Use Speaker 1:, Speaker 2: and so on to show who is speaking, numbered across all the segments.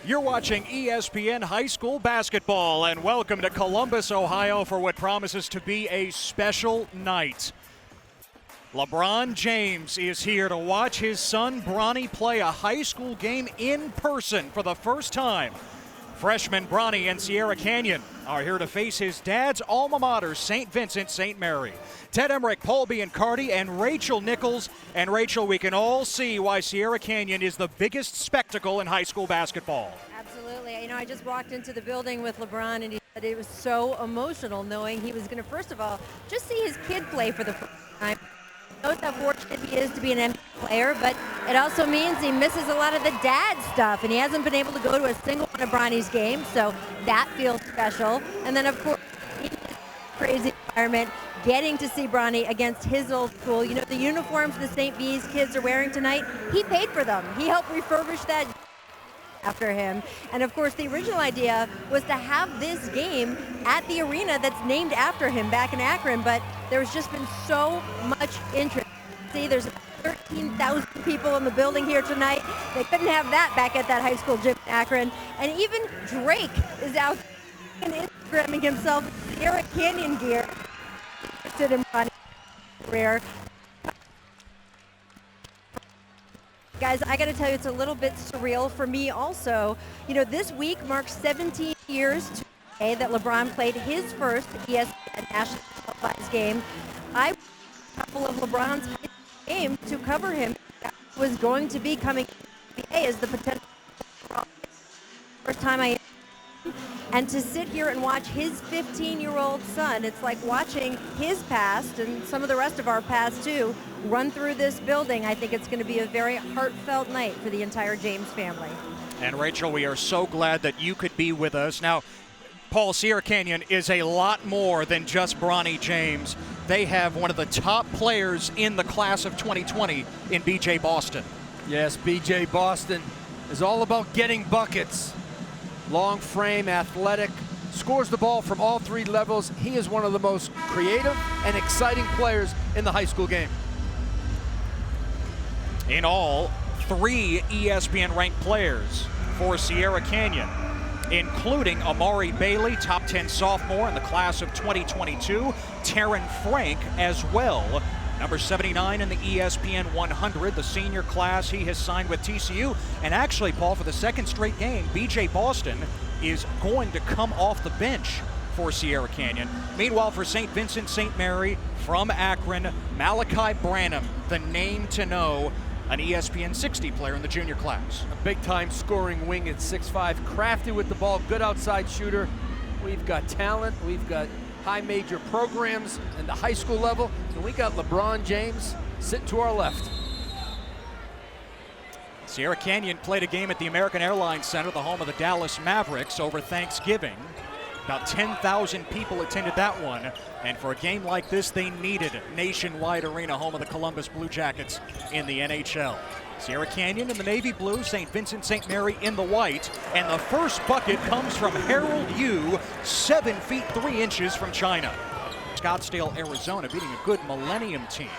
Speaker 1: You're watching ESPN High School Basketball, and welcome to Columbus, Ohio, for what promises to be a special night. LeBron James is here to watch his son Bronny play a high school game in person for the first time. Freshmen Bronny and Sierra Canyon are here to face his dad's alma mater, St. Vincent St. Mary. Ted Emmerich, Polby and Carty, and Rachel Nichols. And Rachel, we can all see why Sierra Canyon is the biggest spectacle in high school basketball.
Speaker 2: Absolutely. You know, I just walked into the building with LeBron, and he said it was so emotional knowing he was going to, first of all, just see his kid play for the first time. He knows how fortunate he is to be an NBA player, but it also means he misses a lot of the dad stuff, and he hasn't been able to go to a single one of Bronny's games, so that feels special. And then, of course, in this crazy environment, getting to see Bronny against his old school. You know, the uniforms the St. V's kids are wearing tonight, he paid for them. He helped refurbish that after him. And of course, the original idea was to have this game at the arena that's named after him back in Akron, but there's just been so much interest. See, there's 13,000 people in the building here tonight. They couldn't have that back at that high school gym in Akron. And even Drake is out and Instagramming himself in Sierra Canyon gear. Interested in Bronny's career. Guys, I got to tell you, it's a little bit surreal for me also. You know, this week marks 17 years today that LeBron played his first ESPN National Televised game. I watched a couple of LeBron's high school games to cover him. That was going to be coming to the NBA as the potential first time I. And to sit here and watch his 15-year-old son, it's like watching his past and some of the rest of our past too run through this building. I think it's going to be a very heartfelt night for the entire James family.
Speaker 1: And Rachel, we are so glad that you could be with us. Now, Paul, Sierra Canyon is a lot more than just Bronny James. They have one of the top players in the class of 2020 in B.J. Boston.
Speaker 3: Yes, B.J. Boston is all about getting buckets. Long frame, athletic, scores the ball from all three levels. He is one of the most creative and exciting players in the high school game.
Speaker 1: In all, 3 ESPN-ranked players for Sierra Canyon, including Amari Bailey, top 10 sophomore in the class of 2022, Taryn Frank as well, number 79 in the ESPN 100, the senior class. He has signed with TCU. And actually, Paul, for the second straight game, B.J. Boston is going to come off the bench for Sierra Canyon. Meanwhile, for St. Vincent St. Mary from Akron, Malaki Branham, the name to know, an ESPN 60 player in the junior class.
Speaker 3: A big-time scoring wing at 6'5", crafty with the ball, good outside shooter. We've got talent. We've got high major programs in the high school level, and we got LeBron James sitting to our left.
Speaker 1: Sierra Canyon played a game at the American Airlines Center, the home of the Dallas Mavericks, over Thanksgiving. About 10,000 people attended that one, and for a game like this, they needed Nationwide Arena, home of the Columbus Blue Jackets in the NHL. Sierra Canyon in the navy blue, St. Vincent St. Mary in the white, and the first bucket comes from Harold Yu, 7 feet 3 inches from China. Scottsdale, Arizona, beating a good Millennium team.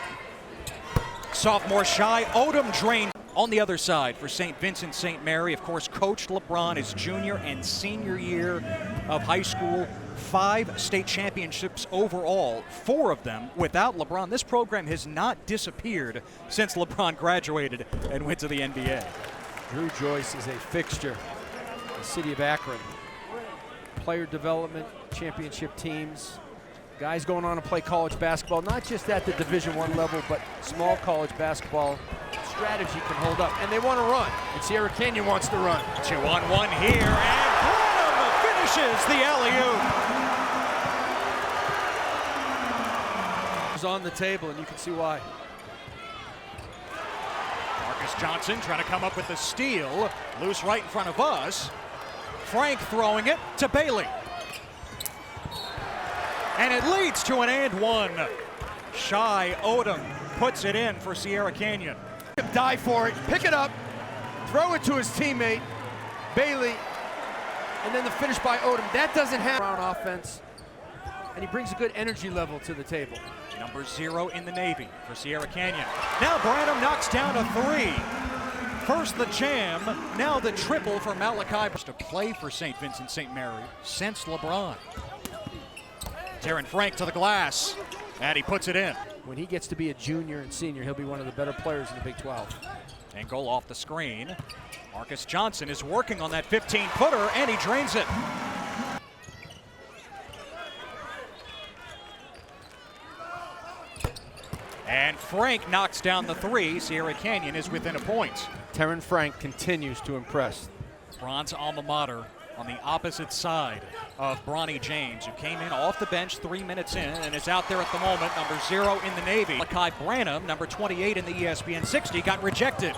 Speaker 1: Sophomore Shy Odom drained on the other side for St. Vincent St. Mary. Of course, coached LeBron his junior and senior year of high school. 5 state championships overall, 4 of them without LeBron. This program has not disappeared since LeBron graduated and went to the NBA.
Speaker 3: Drew Joyce is a fixture in the city of Akron. Player development, championship teams, guys going on to play college basketball, not just at the Division I level, but small college basketball. Strategy can hold up, and they want to run, and Sierra Canyon wants to run.
Speaker 1: 2-on-1 here, and Branham finishes the alley-oop.
Speaker 3: On the table, and you can see why.
Speaker 1: Marcus Johnson trying to come up with the steal. Loose right in front of us. Frank throwing it to Bailey. And it leads to an and one. Shy Odom puts it in for Sierra Canyon.
Speaker 3: Die for it, pick it up, throw it to his teammate, Bailey, and then the finish by Odom. That doesn't happen on offense, and he brings a good energy level to the table.
Speaker 1: Number 0 in the Navy for Sierra Canyon. Now Branham knocks down a 3. First the jam, now the triple for Malaki. To play for St. Vincent St. Mary since LeBron. Terran Frank to the glass, and he puts it in.
Speaker 3: When he gets to be a junior and senior, he'll be one of the better players in the Big 12.
Speaker 1: And goal off the screen. Marcus Johnson is working on that 15-footer, and he drains it. And Frank knocks down the three. Sierra Canyon is within a point.
Speaker 3: Terran Frank continues to impress.
Speaker 1: LeBron's alma mater on the opposite side of Bronny James, who came in off the bench 3 minutes in and is out there at the moment, number 0 in the Navy. Malaki Branham, number 28 in the ESPN 60, got rejected.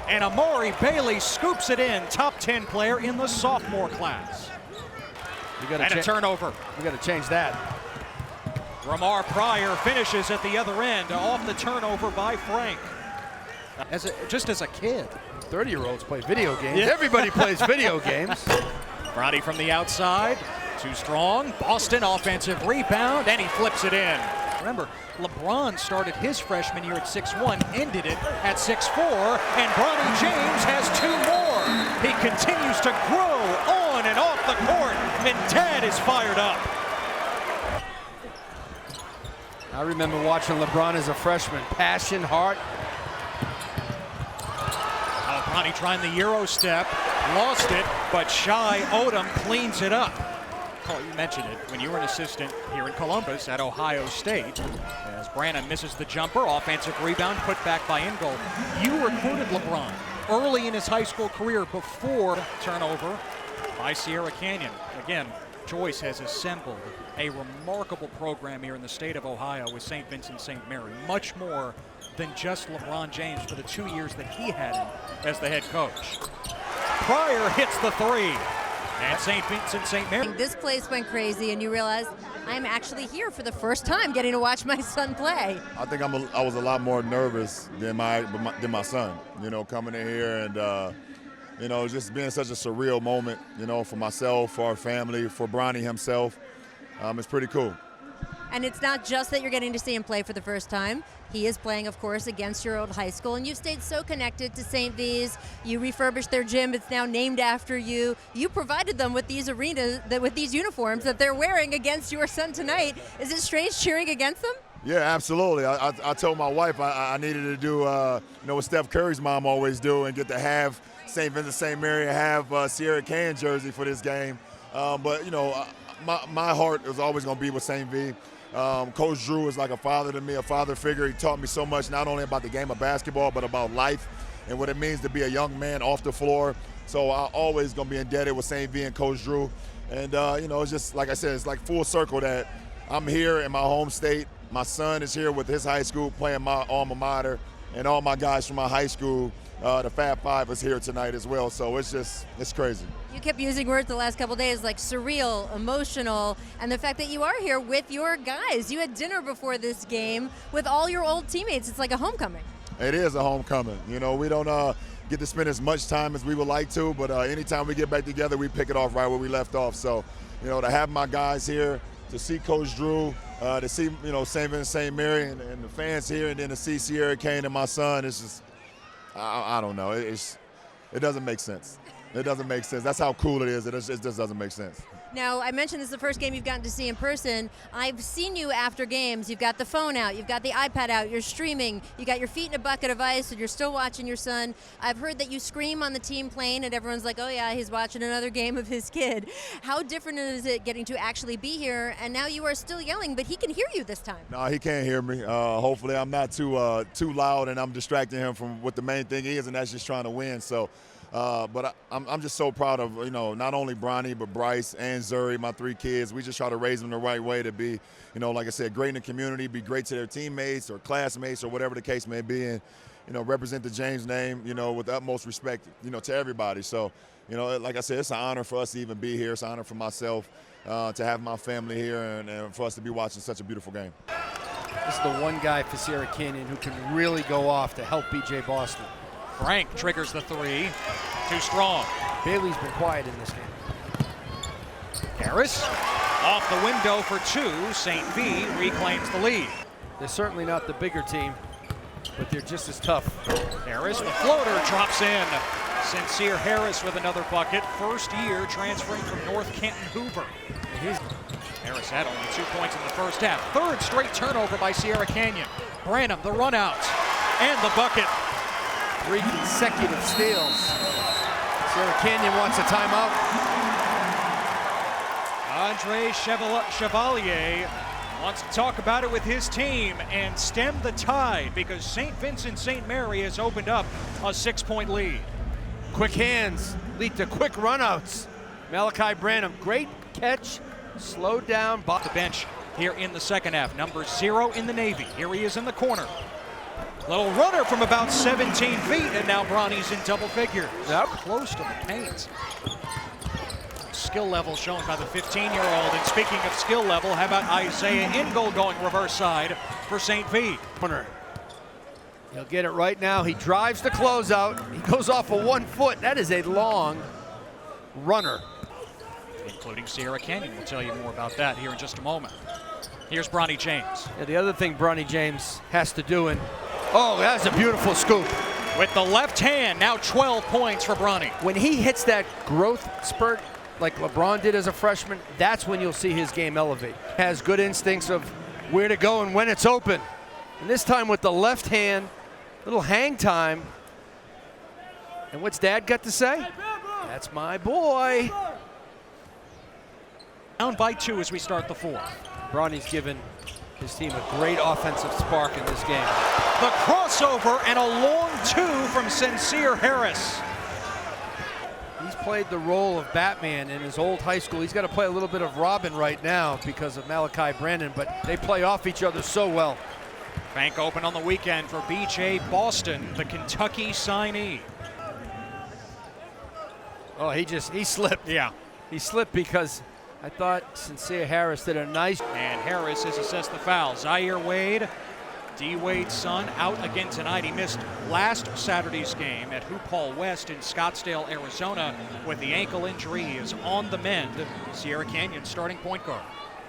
Speaker 1: And Amari Bailey scoops it in, top 10 player in the sophomore class. And a turnover.
Speaker 3: You got to change that.
Speaker 1: Ramar Pryor finishes at the other end off the turnover by Frank. Just as a kid.
Speaker 3: 30-year-olds play video games.
Speaker 1: Yeah.
Speaker 3: Everybody plays video games.
Speaker 1: Bronny from the outside, too strong. Boston offensive rebound, and he flips it in. Remember, LeBron started his freshman year at 6'1", ended it at 6'4", and Bronny James has 2 more. He continues to grow on and off the court, and Dad is fired up.
Speaker 3: I remember watching LeBron as a freshman. Passion, heart.
Speaker 1: Bronny trying the Euro step, lost it, but Shai Odom cleans it up. Oh, you mentioned it when you were an assistant here in Columbus at Ohio State. As Branham misses the jumper, offensive rebound put back by Ingold. You recruited LeBron early in his high school career before turnover by Sierra Canyon. Again, Joyce has assembled a remarkable program here in the state of Ohio with St. Vincent St. Mary. Much more than just LeBron James for the 2 years that he had him as the head coach. Pryor hits the three. And St. Vincent St. Mary.
Speaker 2: This place went crazy, and you realize I'm actually here for the first time getting to watch my son play.
Speaker 4: I think I was a lot more nervous than my son, you know, coming in here and, you know, just being such a surreal moment, you know, for myself, for our family, for Bronny himself. It's pretty cool.
Speaker 2: And it's not just that you're getting to see him play for the first time. He is playing, of course, against your old high school, and you've stayed so connected to St. V's. You refurbished their gym. It's now named after you. You provided them with these arenas, with these uniforms that they're wearing against your son tonight. Is it strange cheering against them?
Speaker 4: Yeah, absolutely. I told my wife I needed to do, you know, what Steph Curry's mom always do and get to have St. Vincent St. Mary and have Sierra Canyon jersey for this game. But, you know, my heart is always going to be with St. V. Coach Drew is like a father to me, a father figure. He taught me so much, not only about the game of basketball, but about life and what it means to be a young man off the floor. So I'm always going to be indebted with St. V and Coach Drew. And, you know, it's just, like I said, it's like full circle that I'm here in my home state. My son is here with his high school playing my alma mater, and all my guys from my high school, the Fab Five, is here tonight as well. So it's crazy.
Speaker 2: You kept using words the last couple of days like surreal, emotional, and the fact that you are here with your guys. You had dinner before this game with all your old teammates. It's like a homecoming.
Speaker 4: It is a homecoming. You know, we don't get to spend as much time as we would like to, but anytime we get back together, we pick it off right where we left off. So, you know, to have my guys here, to see Coach Drew, to see, you know, St. Vincent St. Mary and the fans here, and then to see Sierra Canyon and my son, it's just, I don't know. It doesn't make sense. It doesn't make sense. That's how cool it is. It just doesn't make sense.
Speaker 2: Now, I mentioned this is the first game you've gotten to see in person. I've seen you after games. You've got the phone out. You've got the iPad out. You're streaming. You got your feet in a bucket of ice, and you're still watching your son. I've heard that you scream on the team plane, and everyone's like, oh, yeah, he's watching another game of his kid. How different is it getting to actually be here? And now you are still yelling, but he can hear you this time.
Speaker 4: No, he can't hear me. Hopefully I'm not too loud, and I'm distracting him from what the main thing is, and that's just trying to win. So. But I'm just so proud of, you know, not only Bronny, but Bryce and Zuri, my 3 kids. We just try to raise them the right way to be, you know, like I said, great in the community, be great to their teammates or classmates or whatever the case may be, and, you know, represent the James name, you know, with utmost respect, you know, to everybody. So, you know, like I said, it's an honor for us to even be here. It's an honor for myself to have my family here and for us to be watching such a beautiful game.
Speaker 3: This is the one guy for Sierra Canyon who can really go off to help B.J. Boston.
Speaker 1: Frank triggers the three. Too strong.
Speaker 3: Bailey's been quiet in this game.
Speaker 1: Harris off the window for 2. St. V reclaims the lead.
Speaker 3: They're certainly not the bigger team. but they're just as tough.
Speaker 1: Harris, the floater drops in. Sencire Harris with another bucket. First year transferring from North Canton Hoover. Harris had only 2 points in the first half. Third straight turnover by Sierra Canyon. Branham, the run out, and the bucket.
Speaker 3: 3 consecutive steals. Sierra Canyon wants a timeout.
Speaker 1: Andre Chevalier wants to talk about it with his team and stem the tide because St. Vincent St. Mary has opened up a 6-point lead.
Speaker 3: Quick hands lead to quick runouts. Malaki Branham, great catch, slowed down.
Speaker 1: The bench here in the second half. Number 0 in the Navy. Here he is in the corner. Little runner from about 17 feet, and now Bronny's in double figures.
Speaker 3: Yep.
Speaker 1: Close to the paint. Skill level shown by the 15-year-old. And speaking of skill level, how about Isaiah Ingold going reverse side for St. V?
Speaker 3: Corner. He'll get it right now. He drives the closeout. He goes off of 1 foot. That is a long runner.
Speaker 1: Including Sierra Canyon. We'll tell you more about that here in just a moment. Here's Bronny James.
Speaker 3: Yeah, the other thing Bronny James has to do, and oh, that's a beautiful scoop.
Speaker 1: With the left hand, now 12 points for Bronny.
Speaker 3: When he hits that growth spurt like LeBron did as a freshman, that's when you'll see his game elevate. Has good instincts of where to go and when it's open. And this time with the left hand, little hang time. And what's Dad got to say? That's my boy.
Speaker 1: Down by 2 as we start the fourth.
Speaker 3: Bronny's given his team a great offensive spark in this game.
Speaker 1: The crossover and a long 2 from Sencire Harris.
Speaker 3: He's played the role of Batman in his old high school. He's got to play a little bit of Robin right now because of Malaki Branham, but they play off each other so well.
Speaker 1: Bank open on the weekend for B.J. Boston, the Kentucky signee.
Speaker 3: Oh, he slipped.
Speaker 1: Yeah.
Speaker 3: He slipped because I thought Sencire Harris did a nice.
Speaker 1: And Harris has assessed the foul. Zaire Wade, D. Wade's son, out again tonight. He missed last Saturday's game at Hoop Hall West in Scottsdale, Arizona with the ankle injury. He is on the mend. Sierra Canyon starting point guard.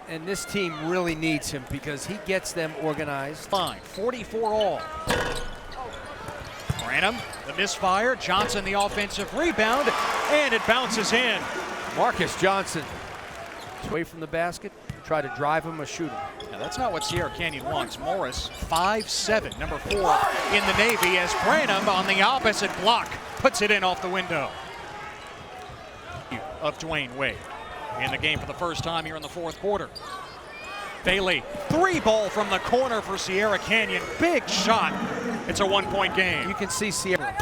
Speaker 3: And this team really needs him because he gets them organized.
Speaker 1: Fine, 44 all. Branham, the misfire. Johnson, the offensive rebound, and it bounces in.
Speaker 3: Marcus Johnson, away from the basket, try to drive him or shoot him.
Speaker 1: Now, that's not what Sierra Canyon wants. Morris, 5'7", number 4 in the Navy, as Branham on the opposite block puts it in off the window. Of Dwayne Wade in the game for the first time here in the fourth quarter. Bailey, 3-ball from the corner for Sierra Canyon. Big shot. It's a 1-point game.
Speaker 3: You can see Sierra,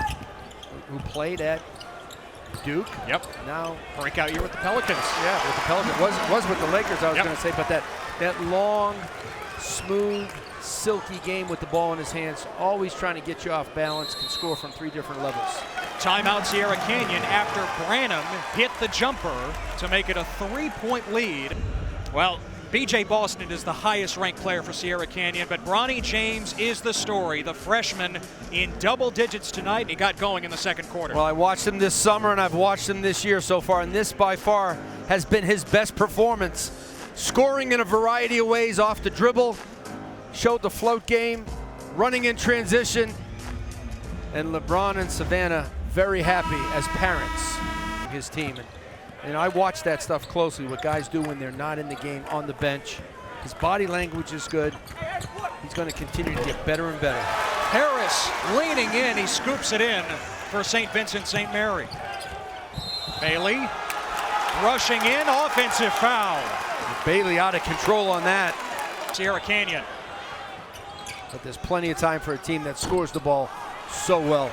Speaker 3: who played at Duke.
Speaker 1: Yep.
Speaker 3: Now
Speaker 1: breakout year with the Pelicans.
Speaker 3: Yeah, with the Pelicans. Was with the Lakers, I was going to say, but that long, smooth, silky game with the ball in his hands, always trying to get you off balance, can score from 3 different levels.
Speaker 1: Timeout Sierra Canyon after Branham hit the jumper to make it a 3-point lead. Well, B.J. Boston is the highest ranked player for Sierra Canyon, but Bronny James is the story. The freshman in double digits tonight, and he got going in the second quarter.
Speaker 3: Well, I watched him this summer and I've watched him this year so far, and this by far has been his best performance. Scoring in a variety of ways off the dribble, showed the float game, running in transition, and LeBron and Savannah very happy as parents, his team. And I watch that stuff closely, what guys do when they're not in the game on the bench. His body language is good. He's going to continue to get better and better.
Speaker 1: Harris leaning in, he scoops it in for St. Vincent St. Mary. Bailey rushing in, offensive foul.
Speaker 3: Bailey out of control on that.
Speaker 1: Sierra Canyon.
Speaker 3: But there's plenty of time for a team that scores the ball so well.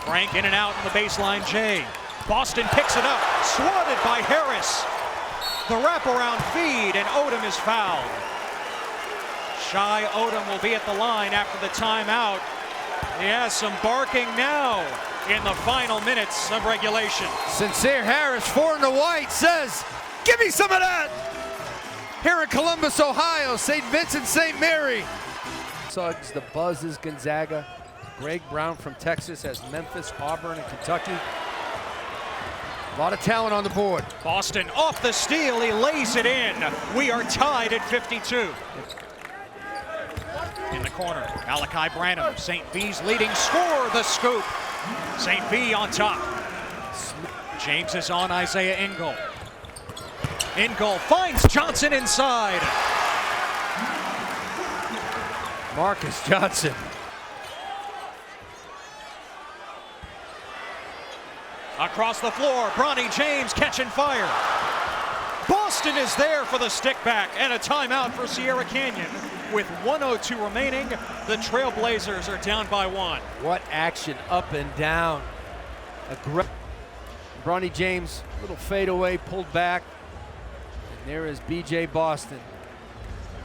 Speaker 1: Frank in and out on the baseline, Jay. Boston picks it up, swatted by Harris. The wraparound feed, and Odom is fouled. Shy Odom will be at the line after the timeout. He has some barking now in the final minutes of regulation.
Speaker 3: Sencire Harris, 4 in the white, says, "Give me some of that." Here in Columbus, Ohio, St. Vincent St. Mary. Suggs, the Buzz is Gonzaga. Greg Brown from Texas has Memphis, Auburn, and Kentucky. A lot of talent on the board.
Speaker 1: Boston off the steal, he lays it in. We are tied at 52. In the corner, Malaki Branham, St. V's leading scorer, the scoop. St. V on top. James is on Isaiah Ingle. Ingle finds Johnson inside.
Speaker 3: Marcus Johnson.
Speaker 1: Across the floor, Bronny James catching fire. Boston is there for the stick back and a timeout for Sierra Canyon. With 1:02 remaining, the Trailblazers are down by 1.
Speaker 3: What action up and down. Bronny James, little fadeaway, pulled back. And there is B.J. Boston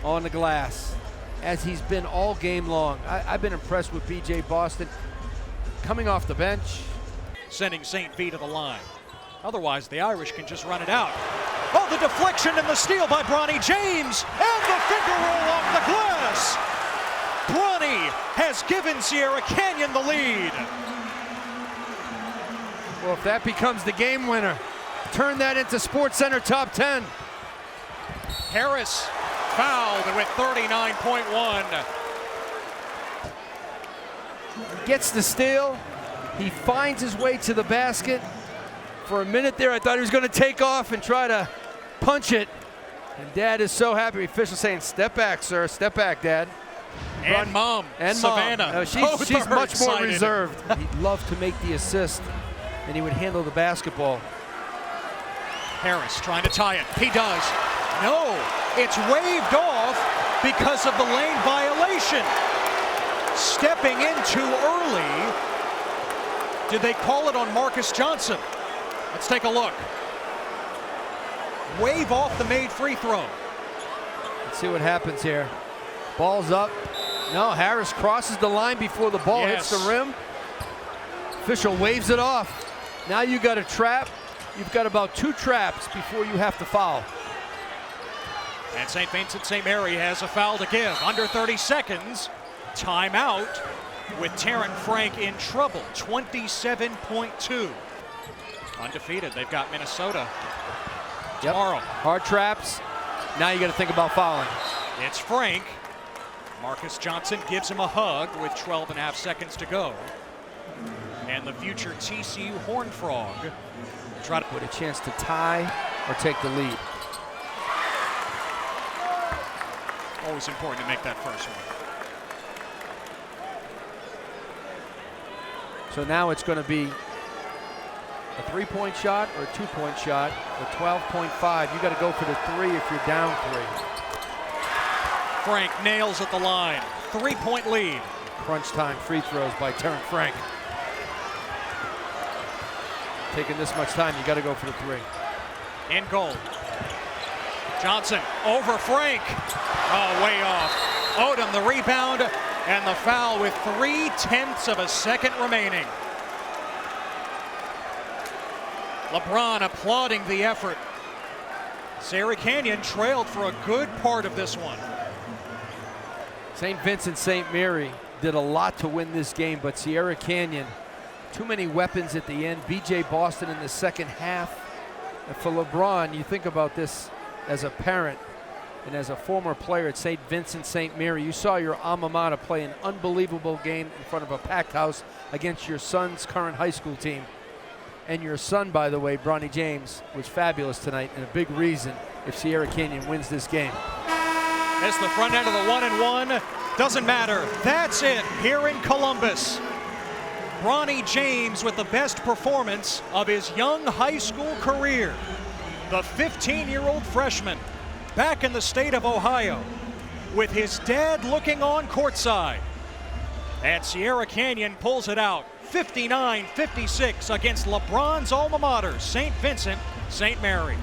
Speaker 3: on the glass, as he's been all game long. I've been impressed with B.J. Boston coming off the bench.
Speaker 1: Sending St. V to the line. Otherwise, the Irish can just run it out. Oh, the deflection and the steal by Bronny James, and the finger roll off the glass. Bronny has given Sierra Canyon the lead.
Speaker 3: Well, if that becomes the game winner, turn that into SportsCenter top 10.
Speaker 1: Harris fouled with 39.1.
Speaker 3: Gets the steal. He finds his way to the basket. For a minute there, I thought he was going to take off and try to punch it. And Dad is so happy. The official saying, "Step back, sir. Step back, Dad."
Speaker 1: And Mom,
Speaker 3: and
Speaker 1: Savannah.
Speaker 3: Mom. She's much more
Speaker 1: excited.
Speaker 3: reserved. He'd love to make the assist, and he would handle the basketball.
Speaker 1: Harris trying to tie it. He does. No, it's waved off because of the lane violation. Stepping in too early. Did they call it on Marcus Johnson? Let's take a look. Wave off the made free throw.
Speaker 3: Let's see what happens here. Ball's up. No, Harris crosses the line before the ball hits the rim. Official waves it off. Now you got a trap. You've got about 2 traps before you have to foul.
Speaker 1: And St. Vincent St. Mary has a foul to give. Under 30 seconds. Timeout with Terrence Frank in trouble. 27.2. Undefeated. They've got Minnesota tomorrow.
Speaker 3: Hard traps. Now you got to think about fouling.
Speaker 1: It's Frank. Marcus Johnson gives him a hug with 12.5 seconds to go. And the future TCU Horned Frog try to
Speaker 3: with a chance to tie or take the lead.
Speaker 1: Always important to make that first one.
Speaker 3: So now it's going to be a 3-point shot or a 2-point shot, or 12.5. You got to go for the 3 if you're down 3.
Speaker 1: Frank nails at the line. 3-point lead.
Speaker 3: Crunch time free throws by Terrence Frank. Taking this much time, you got to go for the 3.
Speaker 1: In goal. Johnson over Frank. Oh, way off. Odom the rebound and the foul with 0.3 of a second remaining. LeBron applauding the effort. Sierra Canyon trailed for a good part of this one.
Speaker 3: St. Vincent St. Mary did a lot to win this game, but Sierra Canyon, too many weapons at the end. B.J. Boston in the second half. And for LeBron, you think about this as a parent and as a former player at St. Vincent St. Mary. You saw your alma mater play an unbelievable game in front of a packed house against your son's current high school team. And your son, by the way, Bronny James, was fabulous tonight and a big reason if Sierra Canyon wins this game.
Speaker 1: It's the front end of the 1-and-1. Doesn't matter. That's it here in Columbus. Bronny James with the best performance of his young high school career. The 15-year-old freshman back in the state of Ohio with his dad looking on courtside. And Sierra Canyon pulls it out. 59-56 against LeBron's alma mater, St. Vincent St. Mary.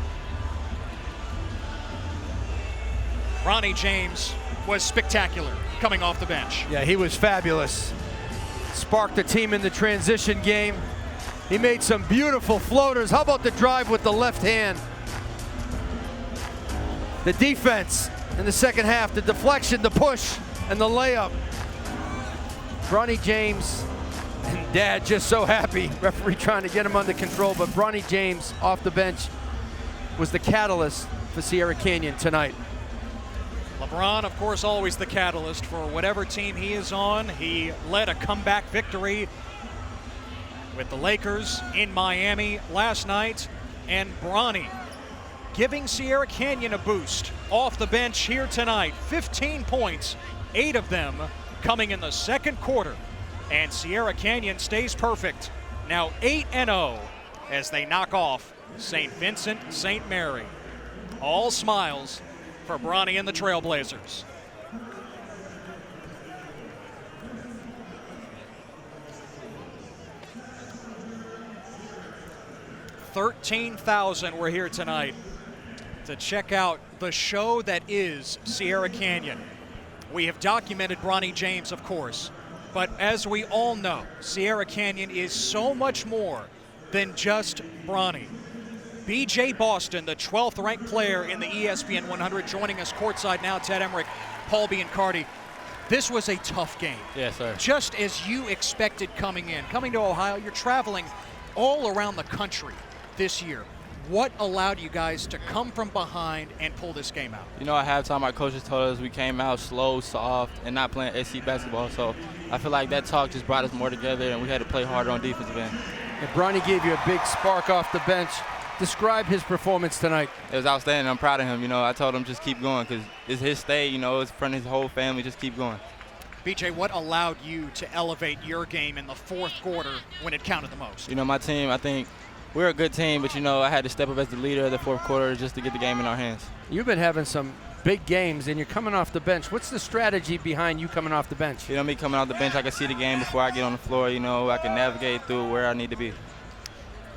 Speaker 1: Bronny James was spectacular coming off the bench.
Speaker 3: Yeah, he was fabulous. Sparked the team in the transition game. He made some beautiful floaters. How about the drive with the left hand? The defense in the second half, the deflection, the push, and the layup. Bronny James and Dad just so happy. Referee trying to get him under control, but Bronny James off the bench was the catalyst for Sierra Canyon tonight.
Speaker 1: LeBron, of course, always the catalyst for whatever team he is on. He led a comeback victory with the Lakers in Miami last night. And Bronny giving Sierra Canyon a boost off the bench here tonight. 15 points, 8 of them coming in the second quarter. And Sierra Canyon stays perfect. Now 8-0 as they knock off St. Vincent St. Mary. All smiles for Bronny and the Trailblazers. $13,000 were here tonight to check out the show that is Sierra Canyon. We have documented Bronny James, of course, but as we all know, Sierra Canyon is so much more than just Bronny. B.J. Boston, the 12th ranked player in the ESPN 100, joining us courtside now. Ted Emmerich, Paul Biancardi. This was a tough game.
Speaker 5: Yes, sir.
Speaker 1: Just as you expected coming in. Coming to Ohio, you're traveling all around the country this year. What allowed you guys to come from behind and pull this game out?
Speaker 5: You know, at halftime, our coaches told us we came out slow, soft, and not playing SC basketball. So I feel like that talk just brought us more together, and we had to play harder on defensive end.
Speaker 3: And Bronny gave you a big spark off the bench. Describe his performance tonight.
Speaker 5: It was outstanding. I'm proud of him. You know, I told him just keep going because it's his state. You know, it's in front of his whole family. Just keep going.
Speaker 1: BJ, what allowed you to elevate your game in the fourth quarter when it counted the most?
Speaker 5: You know, my team, I think we're a good team, but, you know, I had to step up as the leader of the fourth quarter just to get the game in our hands.
Speaker 3: You've been having some big games, and you're coming off the bench. What's the strategy behind you coming off the bench?
Speaker 5: You know, me coming off the bench, I can see the game before I get on the floor. You know, I can navigate through where I need to be.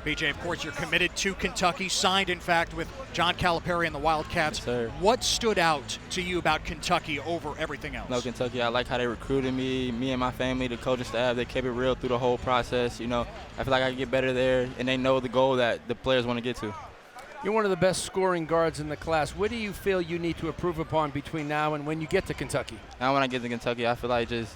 Speaker 1: BJ, of course, you're committed to Kentucky, signed, in fact, with John Calipari and the Wildcats.
Speaker 5: Yes, sir.
Speaker 1: What stood out to you about Kentucky over everything else?
Speaker 5: No, Kentucky, I like how they recruited me and my family, the coaching staff. They kept it real through the whole process. You know, I feel like I can get better there, and they know the goal that the players want to get to.
Speaker 3: You're one of the best scoring guards in the class. What do you feel you need to improve upon between now and when you get to Kentucky?
Speaker 5: Now when I get to Kentucky, I feel like just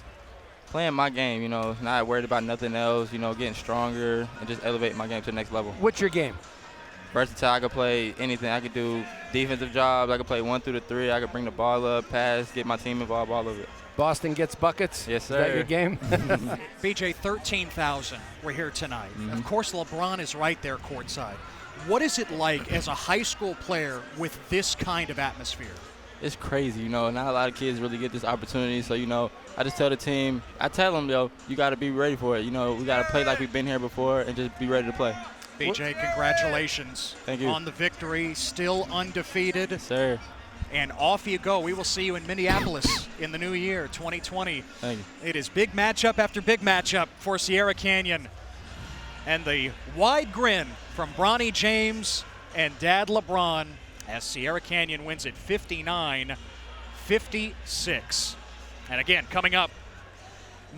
Speaker 5: playing my game, you know, not worried about nothing else, you know, getting stronger and just elevating my game to the next level.
Speaker 3: What's your game?
Speaker 5: Versatile. I could play anything. I could do defensive jobs. I could play 1 through the 3. I could bring the ball up, pass, get my team involved, all of it.
Speaker 3: Boston gets buckets?
Speaker 5: Yes, sir.
Speaker 3: Is that your game?
Speaker 1: BJ, 13,000 we're here tonight.
Speaker 5: Mm-hmm.
Speaker 1: Of course, LeBron is right there courtside. What is it like as a high school player with this kind of atmosphere?
Speaker 5: It's crazy, you know. Not a lot of kids really get this opportunity. So, you know, I just tell the team, I tell them, yo, you got to be ready for it. You know, we got to play like we've been here before and just be ready to play.
Speaker 1: BJ, congratulations.
Speaker 5: Thank you.
Speaker 1: On the victory, still undefeated.
Speaker 5: Yes, sir.
Speaker 1: And off you go. We will see you in Minneapolis in the new year, 2020.
Speaker 5: Thank you.
Speaker 1: It is big matchup after big matchup for Sierra Canyon. And the wide grin from Bronny James and Dad LeBron as Sierra Canyon wins it 59-56. And again, coming up,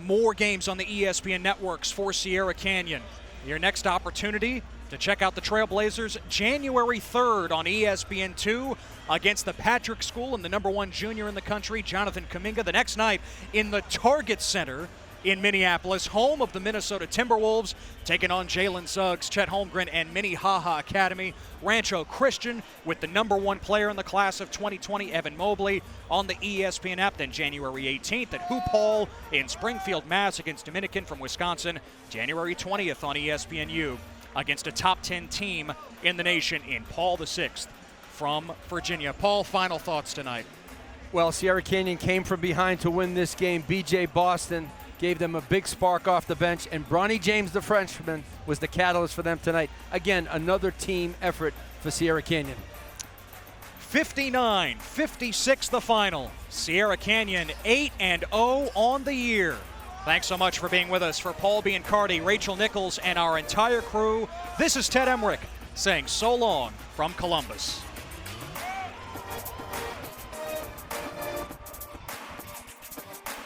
Speaker 1: more games on the ESPN networks for Sierra Canyon. Your next opportunity to check out the Trailblazers January 3rd on ESPN2 against the Patrick School and the #1 junior in the country, Jonathan Kuminga. The next night in the Target Center in Minneapolis, home of the Minnesota Timberwolves, taking on Jalen Suggs, Chet Holmgren, and Minnehaha Academy. Rancho Christian with the #1 player in the class of 2020, Evan Mobley, on the ESPN app. Then January 18th at Hoop Hall in Springfield, Mass. against Dominican from Wisconsin. January 20th on ESPNU against a top 10 team in the nation in Paul VI from Virginia. Paul, final thoughts tonight.
Speaker 3: Well, Sierra Canyon came from behind to win this game. B.J. Boston gave them a big spark off the bench, and Bronny James, the Frenchman, was the catalyst for them tonight. Again, another team effort for Sierra Canyon.
Speaker 1: 59-56 the final. Sierra Canyon 8-0 on the year. Thanks so much for being with us. For Paul Biancardi, Rachel Nichols, and our entire crew, this is Ted Emmerich saying so long from Columbus.